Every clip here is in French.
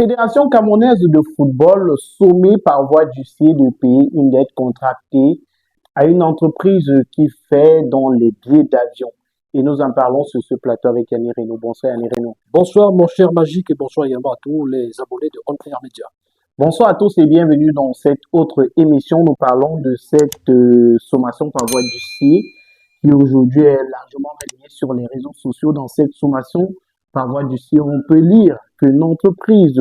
Fédération camerounaise de football sommet par voie d'huissier de payer une dette contractée à une entreprise qui fait dans les billets d'avion. Et nous en parlons sur ce plateau avec Yannick Reno. Bonsoir Yannick Reno. Bonsoir mon cher Magique et bonsoir également à tous les abonnés de On Air Media. Bonsoir à tous et bienvenue dans cette autre émission. Nous parlons de cette sommation par voie d'huissier qui aujourd'hui est largement relayée sur les réseaux sociaux. Dans cette sommation par voie d'huissier, on peut lire qu'une entreprise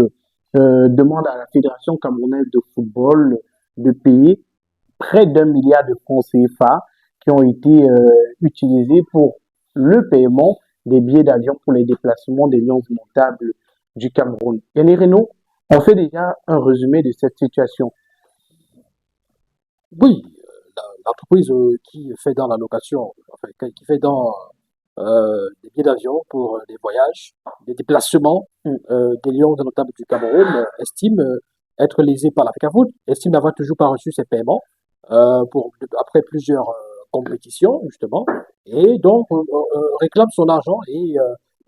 demande à la Fédération camerounaise de football de payer près d'1 milliard de francs CFA qui ont été utilisés pour le paiement des billets d'avion pour les déplacements des lions montables du Cameroun. Yannick Reno, on fait déjà un résumé de cette situation. Oui, l'entreprise qui fait dans la location, enfin, qui fait dans des billets d'avion pour des voyages, des déplacements des lions notables du Cameroun estime être lésée par la FECAFOOT, estime n'avoir toujours pas reçu ses paiements après plusieurs compétitions, justement, et donc réclame son argent et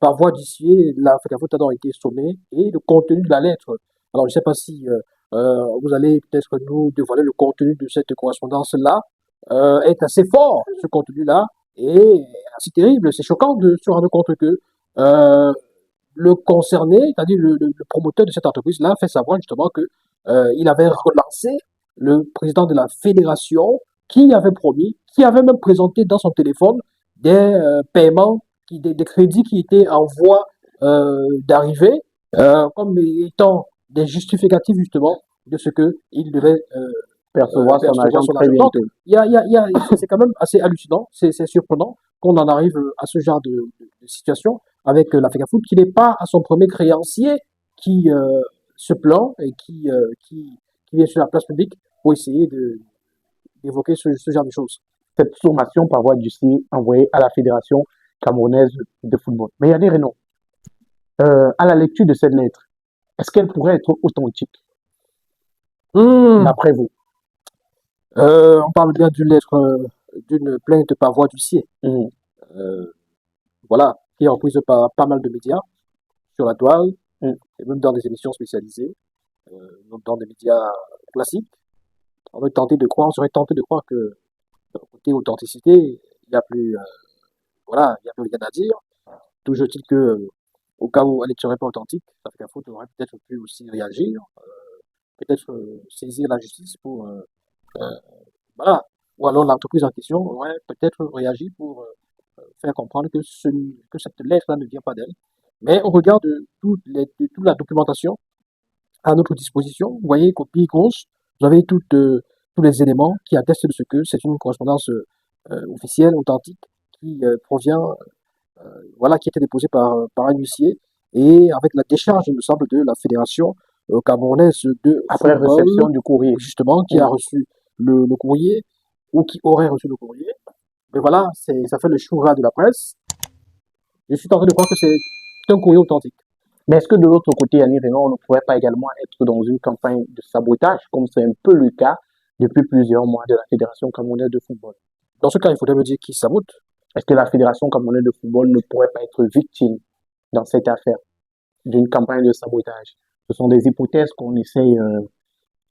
par voie d'huissier, la FECAFOOT a donc été sommée et le contenu de la lettre. Alors, je ne sais pas si vous allez peut-être nous dévoiler le contenu de cette correspondance-là. Est assez fort, ce contenu-là, et assez terrible. C'est choquant de se rendre compte que le concerné, c'est-à-dire le promoteur de cette entreprise-là, fait savoir justement que il avait relancé le président de la fédération qui avait promis, qui avait même présenté dans son téléphone des paiements, des crédits qui étaient en voie d'arriver, comme étant des justificatifs justement de ce qu'il devait Percevoir son argent son très argent. Donc, bientôt. c'est quand même assez hallucinant, c'est surprenant qu'on en arrive à ce genre de situation avec la FECAFOOT qui n'est pas à son premier créancier qui se plaint et qui vient sur la place publique pour essayer d'évoquer ce genre de choses. Cette sommation par voie d'huissier envoyée à la Fédération camerounaise de football. Mais Yannick Reno, à la lecture de cette lettre, est-ce qu'elle pourrait être authentique, d'après vous? On parle bien d'une lettre, d'une plainte par voie d'huissier. Euh, voilà, qui est reprise par pas mal de médias sur la toile, et même dans des émissions spécialisées, dans des médias classiques. On serait tenté de croire que côté authenticité, il n'y a plus, voilà, il n'y a plus rien à dire. Toujours est-il que, au cas où elle ne serait pas authentique, ça fait qu'un faute aurait peut-être pu aussi réagir, peut-être saisir la justice pour, voilà. Ou alors l'entreprise en question aurait peut-être réagi pour faire comprendre que cette lettre-là ne vient pas d'elle. Mais au regard de toute la documentation à notre disposition, vous voyez, copie grosse, vous avez tous les éléments qui attestent de ce que c'est une correspondance officielle, authentique, qui provient, voilà, qui a été déposée par un huissier et avec la décharge, il me semble, de la fédération camerounaise de Après football, réception du courrier. justement, qui a reçu le courrier ou qui aurait reçu le courrier. Mais voilà, ça fait le choura de la presse. Je suis tenté de croire que c'est un courrier authentique. Mais est-ce que de l'autre côté, Yannick Reno, on ne pourrait pas également être dans une campagne de sabotage, comme c'est un peu le cas depuis plusieurs mois de la Fédération camerounaise de football? Dans ce cas, il faudrait me dire qui sabote. Est-ce que la Fédération camerounaise de football ne pourrait pas être victime dans cette affaire d'une campagne de sabotage? Ce sont des hypothèses qu'on essaye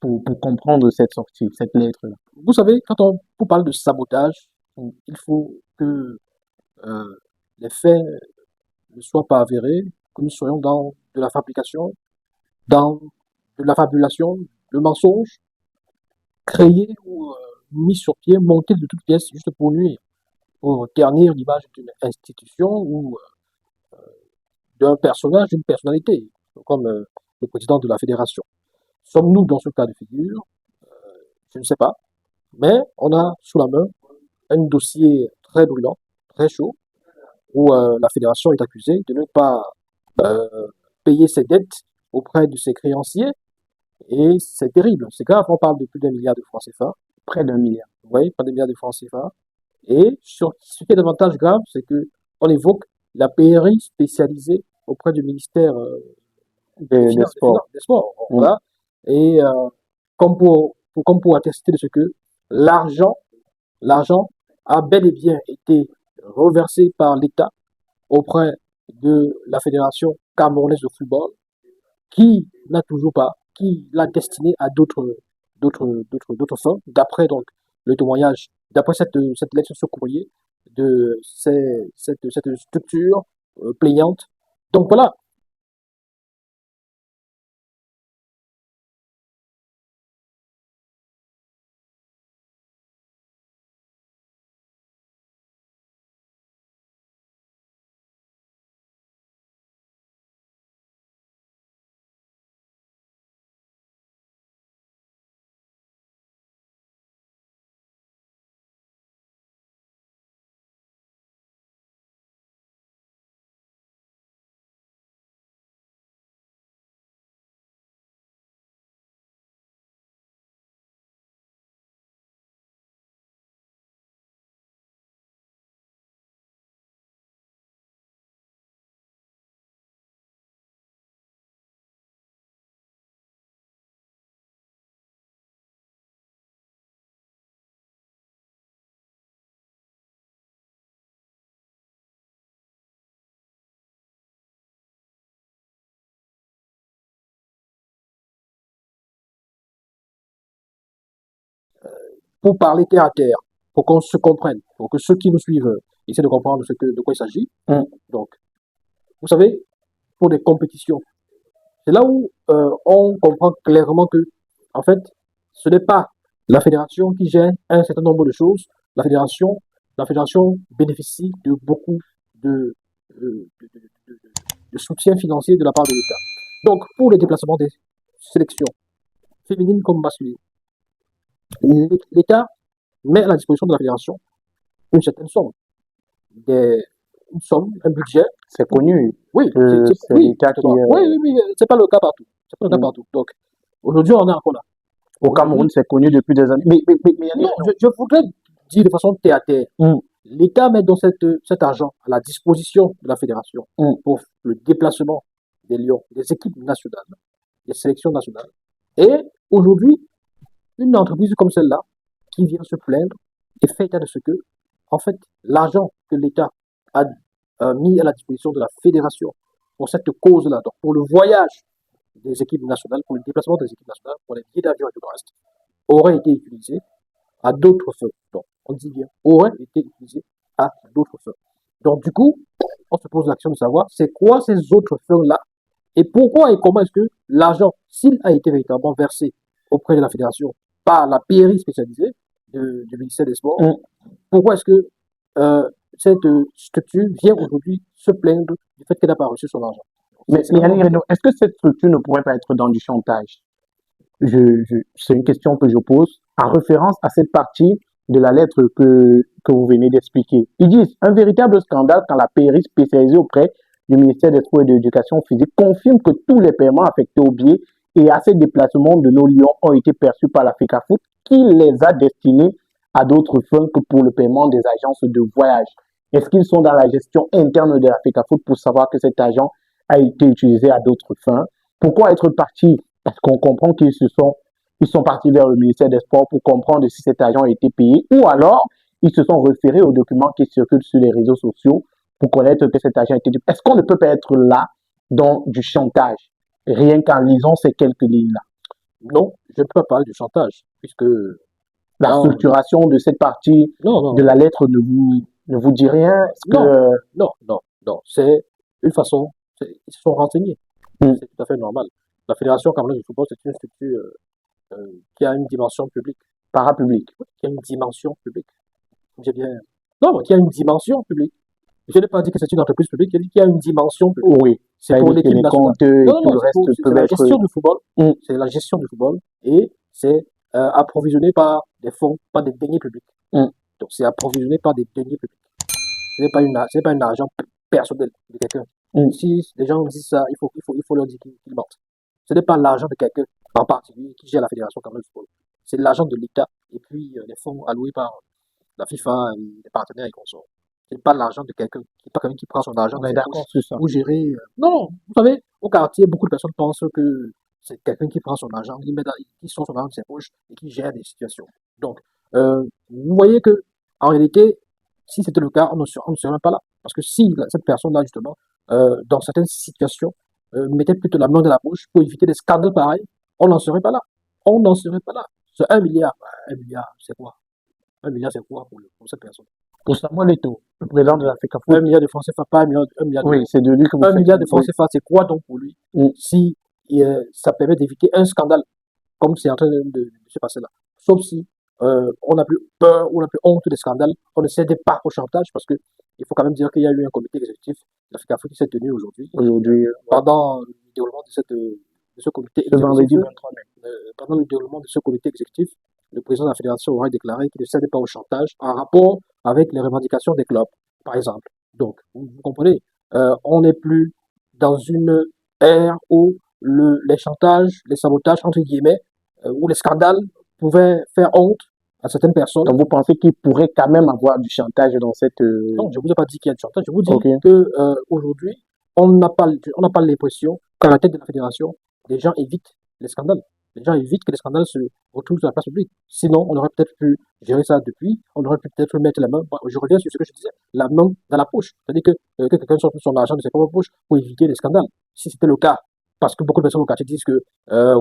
pour comprendre cette sortie, cette lettre-là. Vous savez, quand on parle de sabotage, il faut que euh, les faits ne soient pas avérés, que nous soyons dans de la fabrication, dans de la fabulation, le mensonge, créé ou mis sur pied, monté de toutes pièces juste pour nuire, pour ternir l'image d'une institution ou d'un personnage, d'une personnalité, comme le président de la fédération. Sommes-nous dans ce cas de figure? Je ne sais pas, mais on a sous la main un dossier très brûlant, très chaud, où la fédération est accusée de ne pas euh, payer ses dettes auprès de ses créanciers, et c'est terrible, c'est grave, on parle de plus d'1 milliard de francs CFA, Près d'1 milliard oui, pas d'1 milliard de francs CFA, et ce qui est davantage grave, c'est que on évoque la PRI spécialisée auprès du ministère des sports. Des Sports, voilà, et comme pour attester de ce que l'argent, l'argent a bel et bien été reversé par l'État auprès de la Fédération camerounaise de football qui n'a toujours pas, qui l'a destiné à d'autres fins, d'après donc le témoignage, d'après cette lettre sur courrier de cette structure plaignante. Donc voilà, pour parler terre à terre, pour qu'on se comprenne, pour que ceux qui nous suivent essaient de comprendre de quoi il s'agit. Donc, vous savez, pour des compétitions, c'est là où on comprend clairement que, en fait, ce n'est pas la fédération qui gère un certain nombre de choses. La fédération bénéficie de beaucoup de, de soutien financier de la part de l'État. Donc, pour les déplacements des sélections, féminines comme masculines, l'État met à la disposition de la fédération une certaine somme, des, une somme, un budget. C'est connu. Oui, c'est oui, l'État qui. oui, c'est pas le cas partout. C'est pas le cas partout. Donc, aujourd'hui, on est encore là. Au Cameroun, c'est connu depuis des années. Mais non, je voudrais dire de façon terre à terre. L'État met donc cet argent à la disposition de la fédération pour le déplacement des lions, des équipes nationales, des sélections nationales. Et aujourd'hui, une entreprise comme celle-là, qui vient se plaindre et fait état de ce que, en fait, l'argent que l'État a mis à la disposition de la fédération pour cette cause-là, donc pour le voyage des équipes nationales, pour le déplacement des équipes nationales, pour les billets d'avion et tout le reste, aurait été utilisé à d'autres fins. Donc, on dit bien, aurait été utilisé à d'autres fins. Donc, du coup, on se pose l'action de savoir c'est quoi ces autres fins-là et pourquoi et comment est-ce que l'argent, s'il a été véritablement versé auprès de la fédération par la PRI spécialisée du ministère des Sports, pourquoi est-ce que cette structure vient aujourd'hui se plaindre du fait qu'elle n'a pas reçu son argent? Mais Yannick Reno, est-ce que cette structure ne pourrait pas être dans du chantage? C'est une question que je pose en référence à cette partie de la lettre que vous venez d'expliquer. Ils disent un véritable scandale quand la PRI spécialisée auprès du ministère des Sports et de l'Éducation physique confirme que tous les paiements affectés aux billets et à ces déplacements de nos lions ont été perçus par la FECAFOOT qui les a destinés à d'autres fins que pour le paiement des agences de voyage. Est-ce qu'ils sont dans la gestion interne de la FECAFOOT pour savoir que cet argent a été utilisé à d'autres fins? Pourquoi être parti? Parce qu'on comprend qu'ils sont partis vers le ministère des Sports pour comprendre si cet argent a été payé, ou alors ils se sont référés aux documents qui circulent sur les réseaux sociaux pour connaître que cet argent a été payé. Est-ce qu'on ne peut pas être là dans du chantage, rien qu'en lisant ces quelques lignes-là? Non, je ne peux pas parler du chantage, puisque la structuration de cette partie de la lettre ne vous dit rien? Non, c'est une façon, ils se sont renseignés. C'est tout à fait normal. La Fédération camerounaise de football, c'est une structure qui a une dimension publique. Parapublique. Qui a une dimension publique. J'ai bien. Non, qui a une dimension publique. Je n'ai pas dit que c'est une entreprise publique, j'ai dit qu'il y a une dimension publique. Oui. C'est pour l'équipe nationale. Tout le reste c'est la gestion du football. C'est la gestion du football et c'est approvisionné par des fonds, par des deniers publics. Donc c'est approvisionné par des deniers publics. Ce n'est pas un argent personnel de quelqu'un. Si les gens disent ça, il faut leur dire qu'ils mentent. Ce n'est pas l'argent de quelqu'un en particulier qui gère la Fédération camerounaise de football. C'est l'argent de l'État et puis les fonds alloués par la FIFA, les partenaires et consorts. Ce n'est pas l'argent de quelqu'un. C'est pas quelqu'un qui prend son argent pour gérer. Non, vous savez, au quartier, beaucoup de personnes pensent que c'est quelqu'un qui prend son argent, qui sort son argent de ses poches et qui gère des situations. Donc, vous voyez que en réalité, si c'était le cas, on ne serait même pas là. Parce que si cette personne-là, justement, dans certaines situations, mettaient plutôt la main dans la poche pour éviter des scandales pareils, on n'en serait pas là. On n'en serait pas là. C'est 1 milliard. 1 milliard, c'est quoi? 1 milliard, c'est quoi pour cette personne? Pour Samuel Eto'o, le président de l'Africa Un Foot. milliard de francs CFA, pas 1 milliard Oui, d'euros. c'est de lui que vous 1 milliard de faites. francs Oui. CFA, c'est quoi donc pour lui Mm. si ça permet d'éviter un scandale comme c'est en train de se passer là? Sauf si on n'a plus peur, on n'a plus honte des scandales, on ne cède pas au chantage parce que il faut quand même dire qu'il y a eu un comité exécutif de l'Africa Foot qui s'est tenu aujourd'hui. Aujourd'hui, Pendant le déroulement de ce comité ce vendredi exécutif, 23 mai. pendant le déroulement de ce comité exécutif, le président de la fédération aurait déclaré qu'il ne cède pas au chantage en rapport avec les revendications des clubs, par exemple. Donc, vous comprenez, on n'est plus dans une ère où les chantages, les sabotages, entre guillemets, où les scandales pouvaient faire honte à certaines personnes. Donc, vous pensez qu'il pourrait quand même avoir du chantage dans cette... Non, je ne vous ai pas dit qu'il y a du chantage, je vous dis Ok. que aujourd'hui, on n'a pas l'impression qu'à la tête de la fédération, les gens évitent les scandales. Les gens évitent que les scandales se retrouvent sur la place publique. Sinon, on aurait peut-être pu gérer ça depuis, on aurait pu peut-être mettre la main, je reviens sur ce que je disais, la main dans la poche. C'est-à-dire que quelqu'un sorte son argent de ses propres poches pour éviter les scandales. Si c'était le cas, parce que beaucoup de personnes au quartier disent que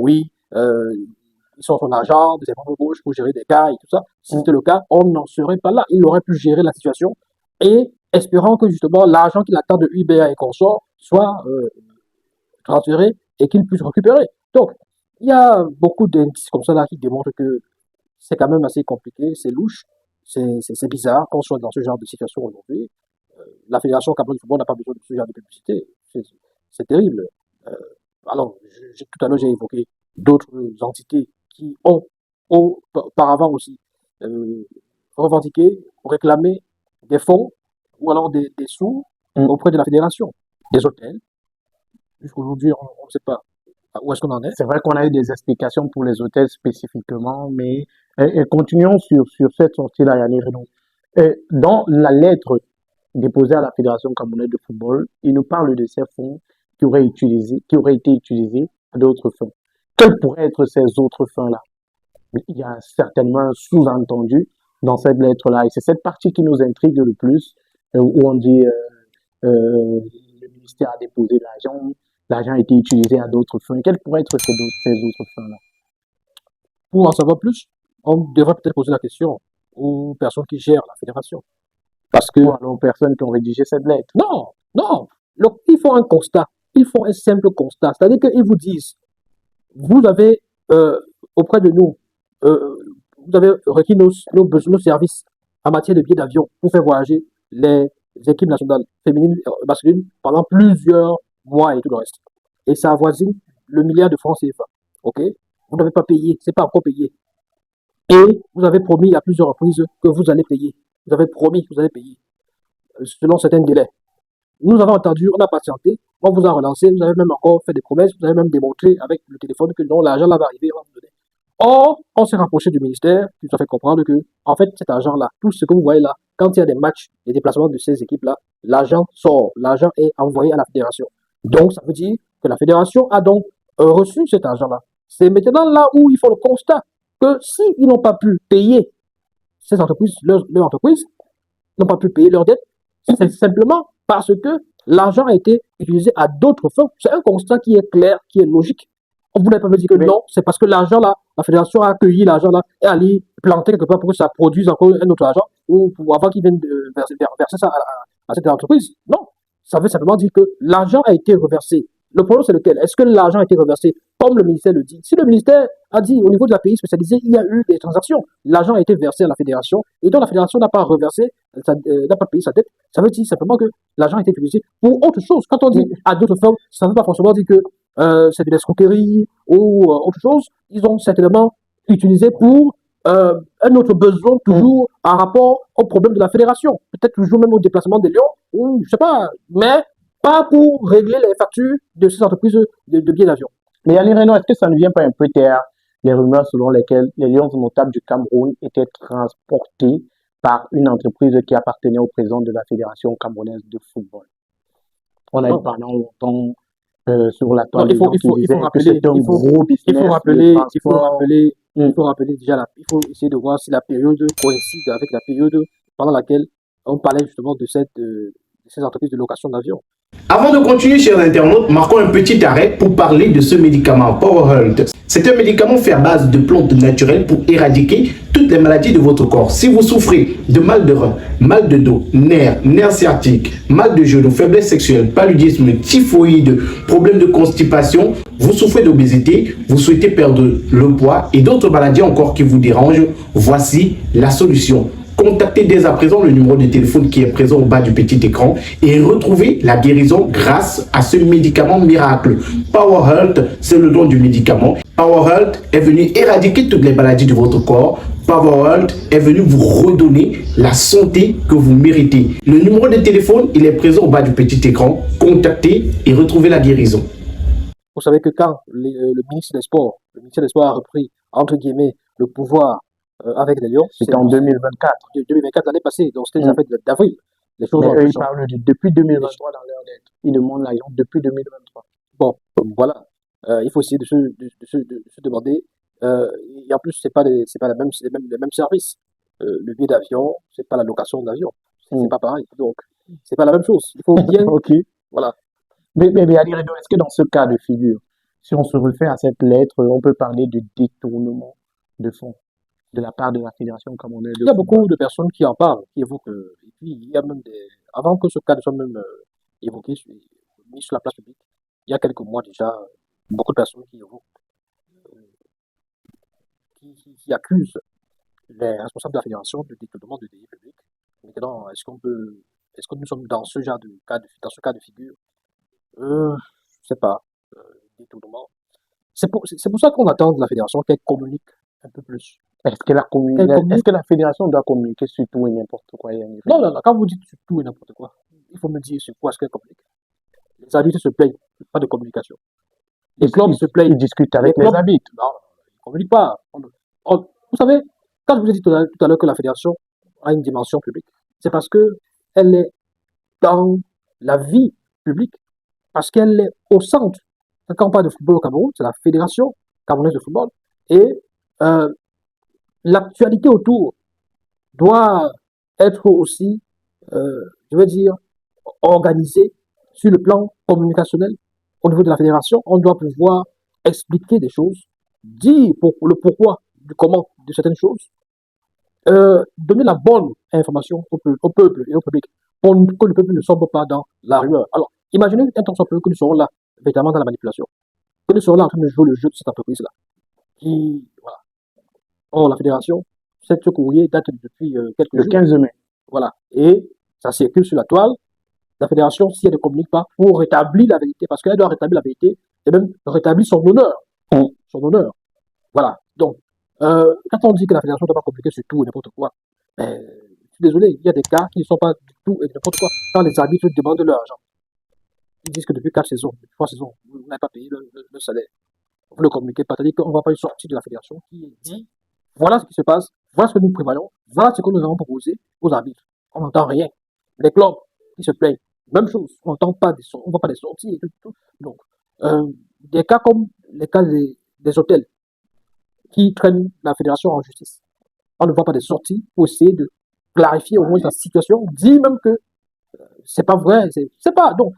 oui, ils sortent son argent de ses propres poches pour gérer des cas et tout ça. Si c'était le cas, on n'en serait pas là. Il aurait pu gérer la situation et espérant que justement l'argent qu'il attend de UBA et consorts soit transféré et qu'il puisse récupérer. Donc, il y a beaucoup d'indices comme ça là qui démontrent que c'est quand même assez compliqué, c'est louche, c'est bizarre qu'on soit dans ce genre de situation aujourd'hui. La Fédération Cameroun de football n'a pas besoin de ce genre de publicité. C'est terrible. Euh, alors, tout à l'heure, j'ai évoqué d'autres entités qui ont auparavant aussi euh, revendiqué, réclamé des fonds ou alors des sous auprès de la fédération, des hôtels. Jusqu'aujourd'hui, on ne sait pas où est-ce qu'on en est. C'est vrai qu'on a eu des explications pour les hôtels spécifiquement, mais continuons sur cette sortie-là, Yannick Renaud. Dans la lettre déposée à la Fédération camerounaise de football, il nous parle de ces fonds qui auraient été utilisés à d'autres fins. Quelles pourraient être ces autres fins-là? Il y a certainement un sous-entendu dans cette lettre-là, et c'est cette partie qui nous intrigue le plus, où on dit le ministère a déposé l'argent a été utilisé à d'autres fins. Quelles pourraient être ces autres fins-là? Pour en savoir plus, on devrait peut-être poser la question aux personnes qui gèrent la fédération. Parce que... Ou alors aux personnes qui ont rédigé cette lettre. Non, non. Ils font un constat. Ils font un simple constat. C'est-à-dire qu'ils vous disent, vous avez, auprès de nous, vous avez requis nos services en matière de billets d'avion pour faire voyager les équipes nationales féminines et masculines pendant plusieurs mois et tout le reste. Et ça avoisine le milliard de francs CFA. OK? Vous n'avez pas payé, c'est pas encore payé. Et vous avez promis à plusieurs reprises que vous allez payer. Vous avez promis que vous allez payer selon certains délais. Nous avons entendu, on a patienté, on vous a relancé, vous avez même encore fait des promesses, vous avez même démontré avec le téléphone que non, l'argent là va arriver, on va vous donner. Or, on s'est rapproché du ministère qui nous a fait comprendre que, en fait, cet argent-là, tout ce que vous voyez là, quand il y a des matchs, des déplacements de ces équipes-là, l'argent sort, l'argent est envoyé à la fédération. Donc, ça veut dire que la fédération a donc reçu cet argent-là. C'est maintenant là où il faut le constat que s'ils n'ont pas pu payer ces entreprises, leurs entreprises, n'ont pas pu payer leurs dettes, c'est simplement parce que l'argent a été utilisé à d'autres fins. C'est un constat qui est clair, qui est logique. Vous n'avez pas me dire que non, c'est parce que l'argent là, la fédération a accueilli l'argent là et allé planter quelque part pour que ça produise encore un autre argent ou pour avant qu'ils viennent verser ça à cette entreprise. Non, ça veut simplement dire que l'argent a été reversé. Le problème c'est lequel? Est-ce que l'argent a été reversé comme le ministère le dit? Si le ministère a dit au niveau de la pays spécialisé, il y a eu des transactions, l'argent a été versé à la fédération et donc la fédération n'a pas reversé, n'a pas payé sa dette, ça veut dire simplement que l'argent a été utilisé pour autre chose. Quand on dit à d'autres fins, ça ne veut pas forcément dire que c'est de l'escroquerie ou autre chose. Ils ont certainement utilisé pour un autre besoin, toujours en rapport au problème de la fédération. Peut-être toujours même au déplacement des Lions, ou je sais pas, mais pas pour régler les factures de ces entreprises de billets d'avion. Mais Yannick Renaud, est-ce que ça ne vient pas un peu taire les rumeurs selon lesquelles les Lions notables du Cameroun étaient transportés par une entreprise qui appartenait au président de la Fédération camerounaise de football? On a eu pendant longtemps sur la toile. Il faut rappeler déjà, il faut essayer de voir si la période coïncide avec la période pendant laquelle on parlait justement de ces entreprises de location d'avion. Avant de continuer, chers internautes, marquons un petit arrêt pour parler de ce médicament PowerHealth. C'est un médicament fait à base de plantes naturelles pour éradiquer toutes les maladies de votre corps. Si vous souffrez de mal de rein, mal de dos, nerfs sciatiques, mal de genoux, faiblesse sexuelle, paludisme, typhoïde, problème de constipation, vous souffrez d'obésité, vous souhaitez perdre le poids et d'autres maladies encore qui vous dérangent, voici la solution. Contactez dès à présent le numéro de téléphone qui est présent au bas du petit écran et retrouvez la guérison grâce à ce médicament miracle. PowerHealth, c'est le nom du médicament. PowerHealth est venu éradiquer toutes les maladies de votre corps. PowerHealth est venu vous redonner la santé que vous méritez. Le numéro de téléphone, il est présent au bas du petit écran. Contactez et retrouvez la guérison. Vous savez que quand le ministre des Sports a repris, entre guillemets, le pouvoir avec les Lions. C'était en 2024. 2024, l'année passée, donc c'était déjà fait d'avril. Les choses ont ils parlent depuis 2023 dans leur lettre. Ils demandent l'avion depuis 2023. Bon, voilà. Il faut essayer de se demander. Et en plus, c'est pas les mêmes services. Le billet d'avion, c'est pas la location d'avion. C'est pas pareil. Donc, c'est pas la même chose. Il faut bien. Ok. Voilà. Mais est-ce que dans ce cas de figure, si on se réfère à cette lettre, on peut parler de détournement de fonds de la part de la Fédération camerounaise de Il y a beaucoup de personnes qui en parlent, qui évoquent, et puis il y a même avant que ce cas ne soit même évoqué, mis sur la place publique, il y a quelques mois déjà, beaucoup de personnes qui évoquent, qui accusent les responsables de la Fédération de détournement de deniers publics. Maintenant, est-ce que nous sommes dans ce genre de cas de figure? Je sais pas, détournement. C'est pour ça qu'on attend de la Fédération qu'elle communique un peu plus. Est-ce que la Fédération doit communiquer sur tout et n'importe quoi? Non, quand vous dites sur tout et n'importe quoi, il faut me dire sur quoi est-ce qu'elle communique. Les arbitres se plaignent, pas de communication. Les clubs se plaignent. Ils discutent avec les arbitres. Non, ils ne communiquent pas. Vous savez, quand je vous ai dit tout à l'heure que la Fédération a une dimension publique, c'est parce qu'elle est dans la vie publique, parce qu'elle est au centre. Quand on parle de football au Cameroun, c'est la Fédération camerounaise de football. Et l'actualité autour doit être aussi, je veux dire, organisée sur le plan communicationnel au niveau de la fédération. On doit pouvoir expliquer des choses, dire le pourquoi, du comment de certaines choses, donner la bonne information au peuple et au public pour que le peuple ne sombre pas dans la rumeur. Alors, imaginez un temps soit peu que nous serons là, véritablement dans la manipulation, que nous serons là en train de jouer le jeu de cette entreprise-là. Voilà. Or, la fédération, ce courrier date depuis quelques jours. Le 15 mai. Voilà. Et ça circule sur la toile. La fédération, si elle ne communique pas pour rétablir la vérité, parce qu'elle doit rétablir la vérité et même rétablir son honneur. Son honneur. Voilà. Donc, quand on dit que la fédération ne doit pas communiquer sur tout et n'importe quoi, je suis désolé, il y a des cas qui ne sont pas du tout et n'importe quoi. Quand les arbitres demandent leur argent, ils disent que depuis 4 saisons, depuis 3 saisons, vous n'avez pas payé le salaire. Vous ne communiquez pas. C'est-à-dire qu'on ne va pas une sortie de la fédération qui dit voilà ce qui se passe, voilà ce que nous prévoyons, voilà ce que nous avons proposé aux arbitres. On n'entend rien. Les clubs qui se plaignent, même chose, on n'entend pas on ne voit pas des sorties et tout. Donc, des cas comme les cas des hôtels qui traînent la fédération en justice. On ne voit pas des sorties pour essayer de clarifier au moins la situation, dit même que c'est pas vrai, c'est pas. Donc,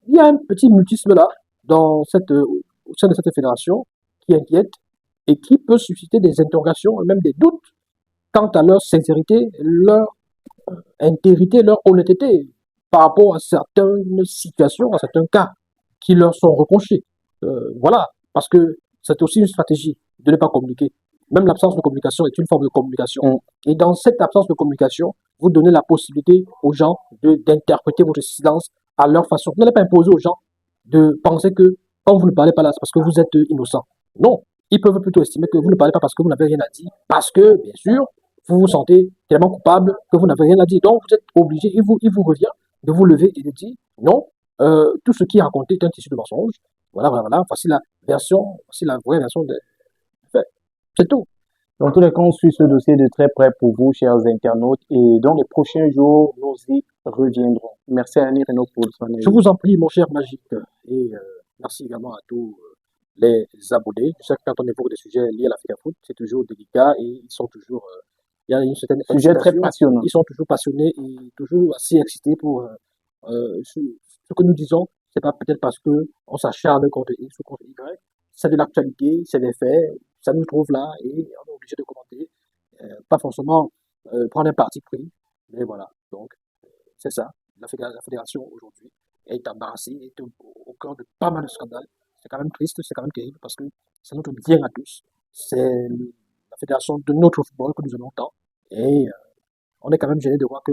il y a un petit mutisme là au sein de cette fédération qui inquiète et qui peut susciter des interrogations et même des doutes quant à leur sincérité, leur intégrité, leur honnêteté par rapport à certaines situations, à certains cas qui leur sont reprochés. Voilà, parce que c'est aussi une stratégie de ne pas communiquer. Même l'absence de communication est une forme de communication. Et dans cette absence de communication, vous donnez la possibilité aux gens d'interpréter votre silence à leur façon. Vous n'allez pas imposer aux gens de penser que quand vous ne parlez pas là, c'est parce que vous êtes innocent. Non, ils peuvent plutôt estimer que vous ne parlez pas parce que vous n'avez rien à dire, parce que, bien sûr, vous vous sentez tellement coupable que vous n'avez rien à dire. Donc, vous êtes obligé, il vous revient de vous lever et de dire, non, tout ce qui est raconté est un tissu de mensonge. Voilà, voici la vraie version des faits. C'est tout. Dans tous les cas, on suit ce dossier de très près pour vous, chers internautes, et dans les prochains jours, nous y reviendrons. Merci à Annie Renaud pour son aide. Je vous en prie, mon cher Magique, et merci également à tous les abonnés. Je sais que quand on évoque des sujets liés à l'Afrique Foot, c'est toujours délicat et ils sont toujours, il y a une certaine sujet très passionnant. Ils sont toujours passionnés et toujours assez excités pour Ce que nous disons, c'est pas peut-être parce que on s'acharne contre X ou contre Y, c'est de l'actualité, c'est des faits, ça nous trouve là et on est obligé de commenter, pas forcément prendre un parti pris, mais voilà. Donc, c'est ça. La fédération aujourd'hui est embarrassée, est au cœur de pas mal de scandales. C'est quand même triste, c'est quand même terrible parce que c'est notre bien à tous. C'est la fédération de notre football que nous aimons tant. Et on est quand même gêné de voir que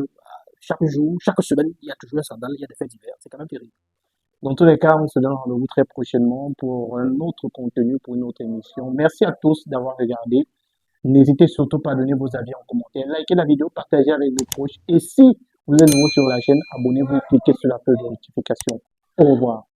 chaque jour, chaque semaine, il y a toujours un scandale, il y a des faits divers. C'est quand même terrible. Dans tous les cas, on se donne rendez-vous très prochainement pour un autre contenu, pour une autre émission. Merci à tous d'avoir regardé. N'hésitez surtout pas à donner vos avis en commentaire, likez la vidéo, partagez avec vos proches. Et si vous êtes nouveau sur la chaîne, abonnez-vous, cliquez sur la cloche de notification. Au revoir.